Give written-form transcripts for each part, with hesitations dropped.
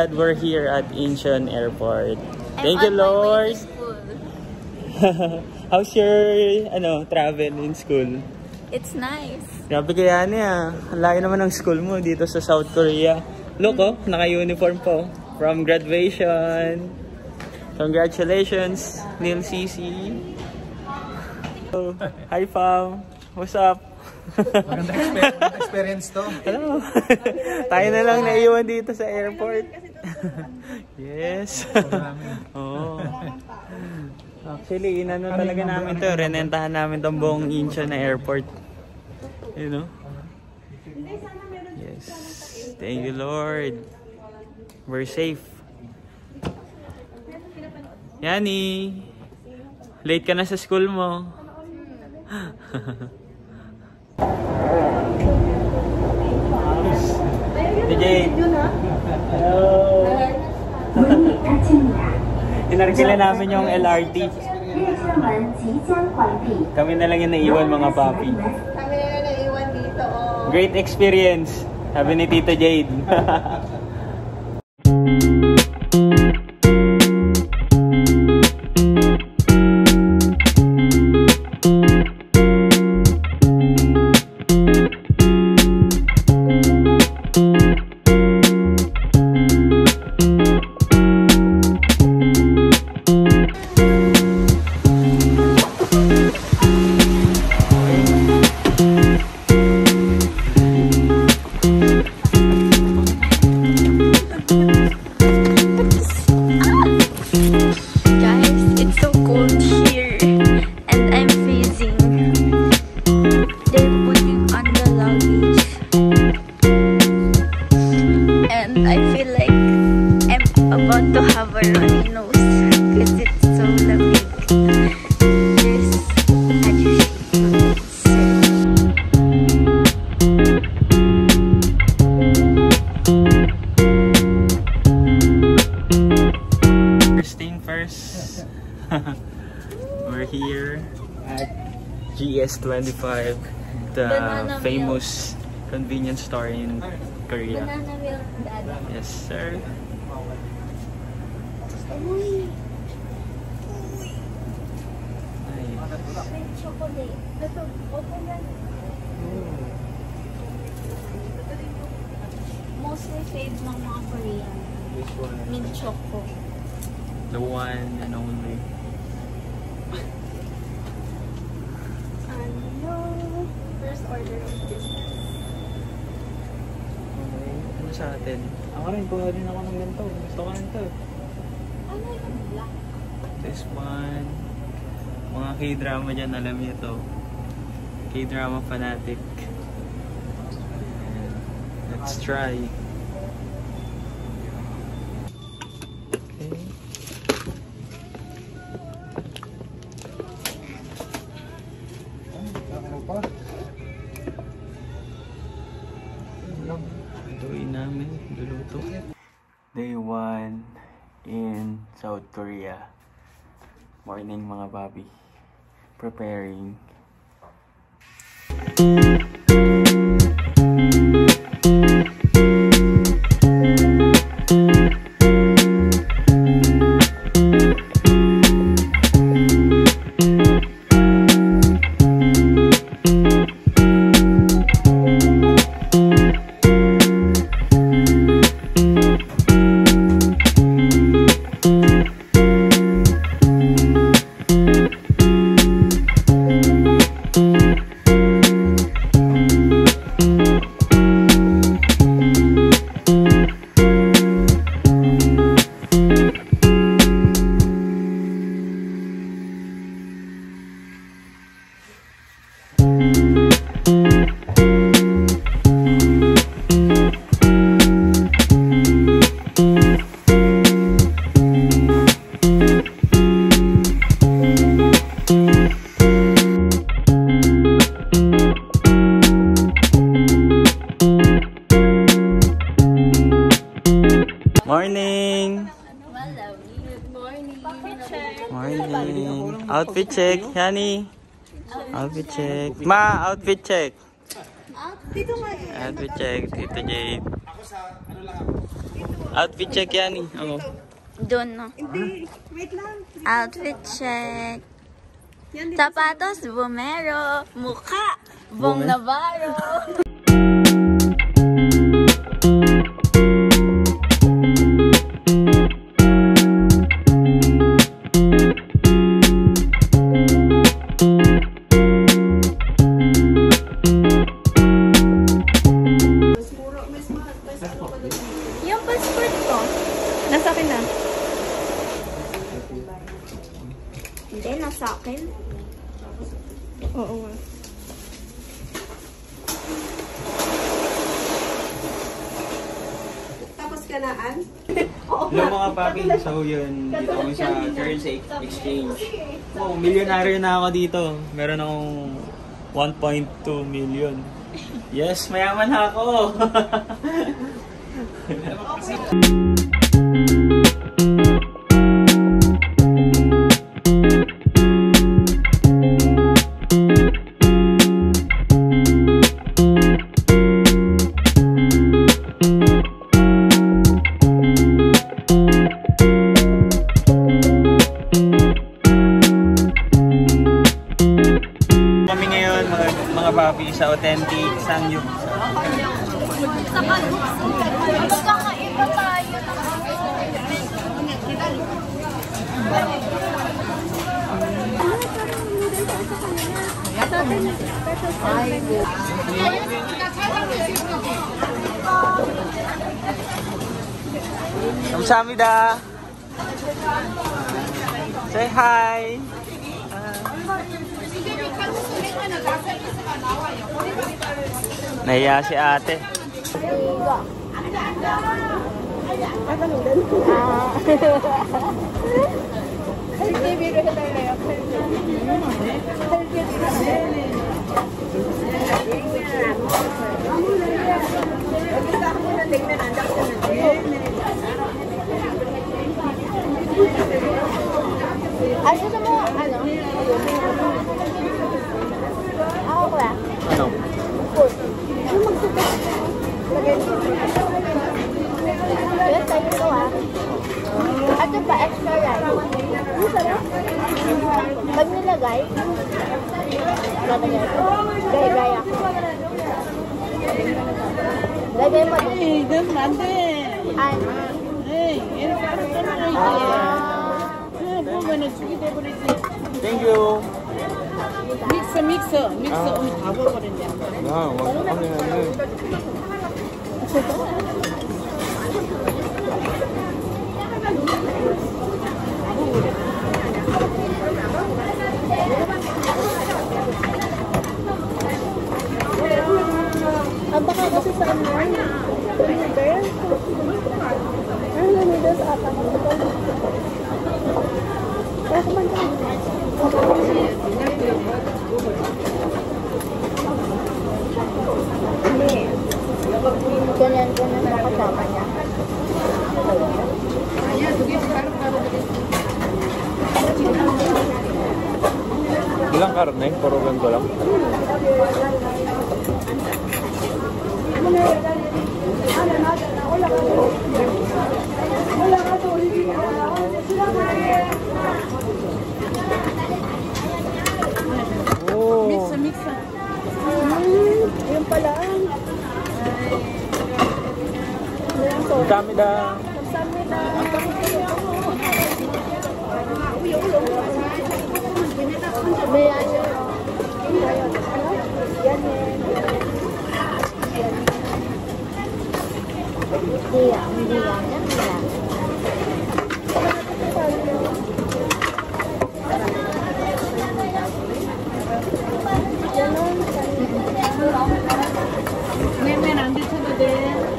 God, we're here at Incheon Airport. Thank you, Lord. How's your travel in school? It's nice. Grabe kaya niya. Ang layo naman ng school mo dito sa South Korea. Look, oh, naka-uniform po. From graduation. Congratulations, Neil CC. Oh, hi, fam. What's up? Magandang experience to. Hello. Tayo na lang naiwan dito sa airport. Yes. Oh. Actually, inano talaga namin to. Renentahan namin tong buong Incheon na airport. You know? Yes. Thank you, Lord. We're safe. Yani, late ka na sa school mo. DJ. Hello. Tinarkila namin yung LRT. Kami na lang yung naiwan, mga papi. Kami na lang naiwan dito. Oh. Great experience, sabi ni Tita Jade. We're here at GS25, the famous convenience store in Korea. Banana milk, Dada. Yes, sir. Uy. Nice. May chocolate. Ito, open na. Mostly fave ng mga Korean. This one. Mint choco. The one and only. First order of business. Okay. Ano sa atin? Ako rin, kuha din ako ng ganito. Gusto ko nito. Ano yung black? This one. Mga K-drama dyan, alam niyo to. K-drama fanatic. And let's try. Lutuin namin, luluto. Day 1 in South Korea. Morning mga babi. Preparing. Morning! Good morning. Morning! Outfit check, Yani! Outfit check. Ma, outfit check! Dito nga. Outfit check, Tito Jade. Ako sa, ano lang ako. Outfit check yan eh. Oo. Doon, no? Hindi. Wait lang. Outfit check. Yan, dito. Sapatos, Vomero. Mukha, Bong Bong- Navarro. Yung passport ko, nasa akin na. Hindi, nasa akin. Oo nga. Tapos kanaan? Hello mga papi, so yun, dito kami sa currency exchange. Oh, milyonaryo na ako dito. Meron akong 1.2 million. Yes, mayaman na ako. Kami ngayon mga papi sa authentic Sangyup. Kakaiba tayo. 감사합니다. Say hi. Nahiya si ate. Ay, gusto mo, ano? Ako ba? Ano? Yes, tayo ito ah. Ito pa, extra rice. Pag nilagay, lalagay ko. Gaya-gaya ako. Lagay mo din. Ay. Thank you. 믹서 오늘 다 먹어버렸네. 야, 완벽하네. Baka kasi sa ano? Noodles? Ano na noodles ata? Kaya kumain Hindi. Ganyan na kasama niya. Ilang karne? Puro ganito lang. Oh. 믹서. Yung pala. 감사합니다. Kamsamnida. May ano. Yan eh. Hindi yan. 맨 안 드셔도 돼.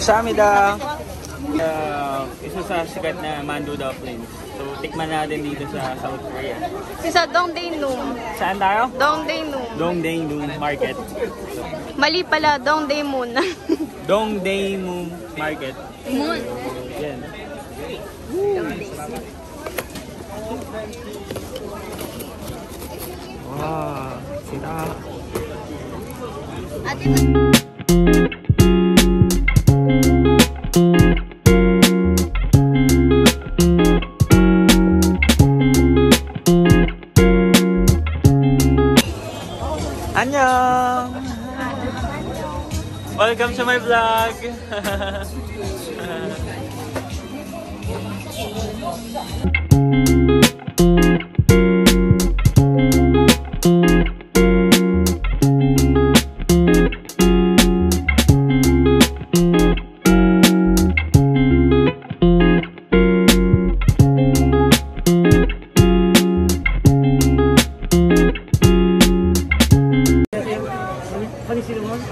Kamsahamnida. Isa sa sikat na Mandu Dumplings. So, tikman natin dito sa South Korea. Sa Dongdaemun. Saan tayo? Dongdaemun. Dongdaemun Market. Mali pala, Dongdaemun. Dongdaemun Market. Moon. Yan. Wow, sila. Annyeong! Welcome to my vlog!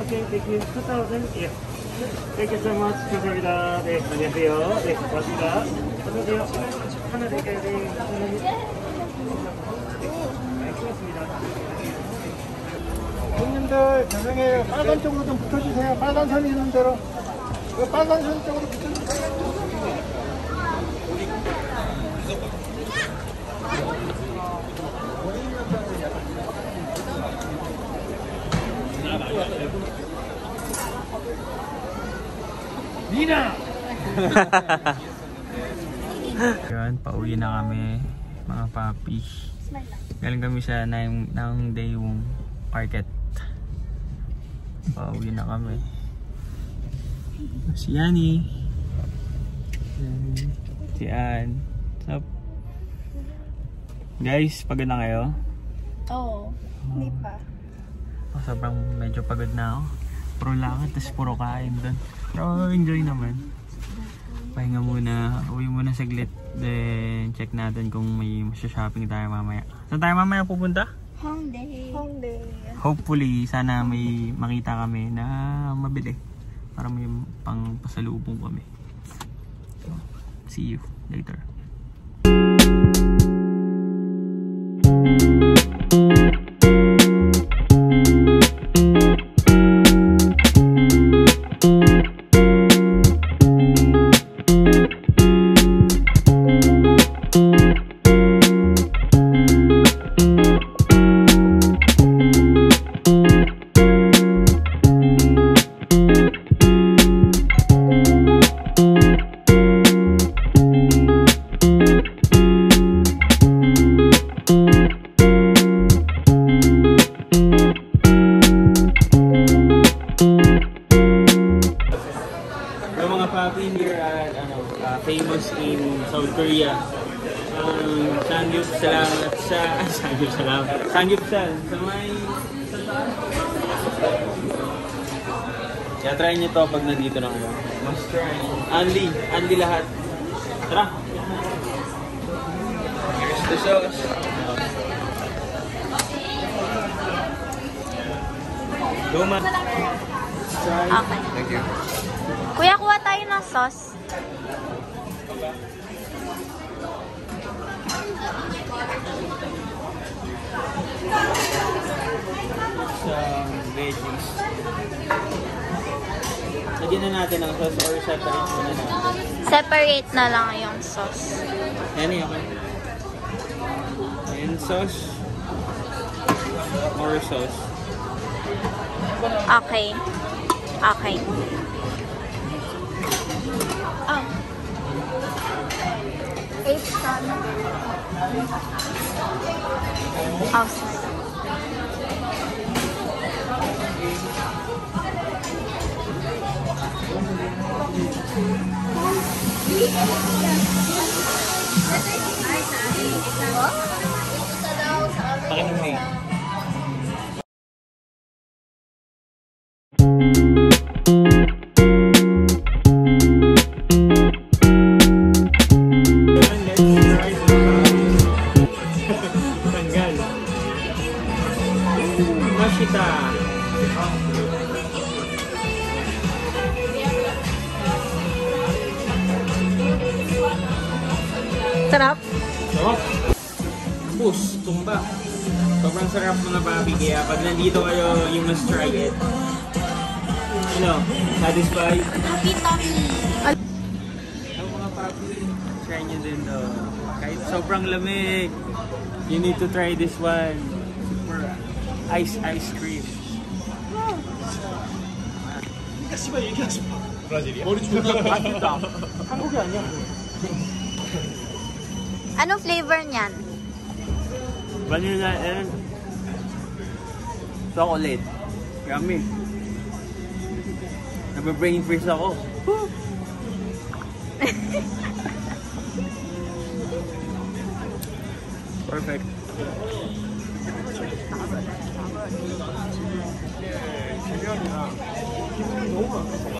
Okay, thank you. 2,000? Yes. Thank you so much. 감사합니다. 네, 안녕하세요. 네, 고맙습니다. 안녕하세요. 하나 드릴까요? 네, 감사합니다. 네, 고맙습니다. 손님들 죄송해요. 빨간 쪽으로 좀 붙여주세요. 빨간 선이 있는 대로. 그 빨간 선 쪽으로 붙여주세요. 니나! Yun, pauwi na kami mga papi. Galing kami sa Dongdaemun Market. Pauwi na kami. Si Yani. Si Ann. Sup? Guys, pagod na kayo? Oo. Hindi pa. Sobrang medyo pagod na ako. Puro lakad, tapos puro kain doon. Pero enjoy naman. Pahinga muna, uwi muna saglit. Then check natin kung may shopping tayo mamaya. Saan tayo mamaya pupunta? Hongdae. Hongdae. Hopefully, sana may makita kami na mabili. Para may pang pasalubong kami. So, see you later. Here at famous in South Korea, Samgyeopsal sa Samgyeopsal sa may kaya try nyo to pag nandito na kayo. Must try. Anli lahat. Tara. Here's the sauce. Go man. Okay. Thank you. Kuya, kuha tayo ng sauce. Some veggies. Lagyan na natin ang sauce or separate muna natin. Separate na lang yung sauce. Yan eh, okay. Ayan sauce. More sauce. Okay. Okay. Oh. 8 sana. Oh, sorry. Pakinom mo eh. Tanggal. Mashita. Sarap? Bus, tumba. Sobrang sarap mga papi, kaya pag nandito kayo, you must try it. Satisfied? Happy tummy. Mga papi, try nyo din to. Kahit sobrang lamig, you need to try this one. Super ice cream. Anong flavor niyan? Vanilla and chocolate. Yummy. Nabe-brain freeze ako. Perfect. 기분이 너무 많아.